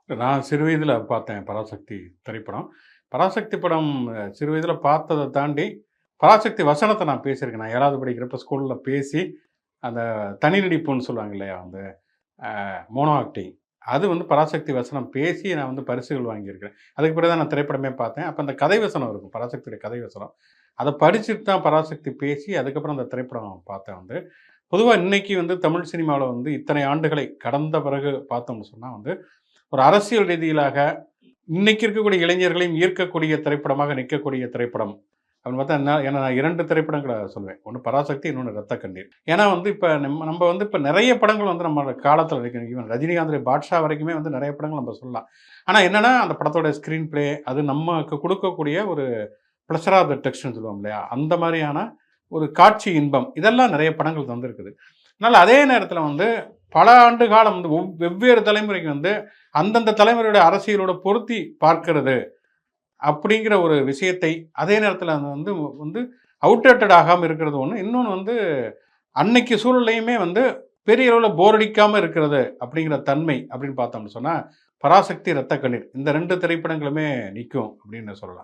நான் சிறு வயதில பார்த்தேன் பராசக்தி திரைப்படம். பராசக்தி படம் சிறு வயதில பார்த்தத தாண்டி, பராசக்தி வசனத்த நான் பேசியிருக்கேன். நான் 7வது படிக்கிறப்ப ஸ்கூல்ல பேசி, அந்த தனி நடிப்புன்னு சொல்லுவாங்க இல்லையா? அந்த மோனோ ஆக்டிங். அது வந்து பராசக்தி வசனம் பேசி நான் வந்து பரிசுகள் வாங்கியிருக்கிறேன். அதுக்கு பிறகு தான் நான் திரைப்படமே பார்த்தேன். அப்ப அந்த கதை வசனம் இருக்கும். பராசக்தியுடைய கதை வசனம். அத படிச்சுட்டு தான் பராசக்தி பேசி, அதுக்கப்புறம் அந்த திரைப்படம் பார்த்தேன் வந்து. பொதுவா இன்னைக்கு வந்து தமிழ் சினிமாவுல வந்து இத்தனை ஆண்டுகளை கடந்த பிறகு பார்த்தோம்னு சொன்னா வந்து ஒரு அரசியல் ரீதியிலாக இன்னைக்கு இருக்கக்கூடிய இளைஞர்களையும் ஈர்க்கக்கூடிய திரைப்படமாக நிற்கக்கூடிய திரைப்படம் அப்படின்னு பார்த்தா ஏன்னா நான் 2 திரைப்படங்கள சொல்லுவேன். ஒண்ணு பராசக்தி, இன்னொன்னு ரத்த கண்ணீர். ஏன்னா வந்து இப்ப நம்ம நம்ம வந்து இப்ப நெறைய படங்கள் வந்து நம்ம காலத்துல இருக்கு. ஈவன் ரஜினிகாந்துடைய பாட்ஷா வரைக்குமே வந்து நெறைய படங்கள் நம்ம சொல்லலாம். ஆனா என்னன்னா, அந்த படத்தோட ஸ்கிரீன் பிளே அது நமக்கு குடுக்கக்கூடிய ஒரு பிளஷர் ஆஃப் த டெக்ஸ்ட்ன்னு சொல்லுவோம் இல்லையா? அந்த மாரியான ஒரு காட்சி இன்பம். இதெல்லாம் நெறைய படங்கள் தந்திருக்குது. அதனால அதே நேரத்தில வந்து பல ஆண்டு காலம் வந்து வெவ்வேறு தலைமுறைக்கு வந்து அந்தந்த தலைமுறையோட அரசியலோட பொருத்தி பார்க்கிறது அப்படிங்கிற ஒரு விஷயத்தை அதே நேரத்தில அது வந்து வந்து அவுட்டேட்டட் ஆகாம இருக்கிறது ஒண்ணு. இன்னொன்னு வந்து அன்னைக்கு சூழல்லையுமே வந்து பெரிய அளவுல போர் அடிக்காம இருக்கிறது அப்படிங்கிற தன்மை அப்படின்னு பார்த்தோம்னு சொன்னா, பராசக்தி, ரத்த கண்ணீர் இந்த 2 திரைப்படங்களுமே நிக்கும் அப்படின்னு சொல்லலாம்.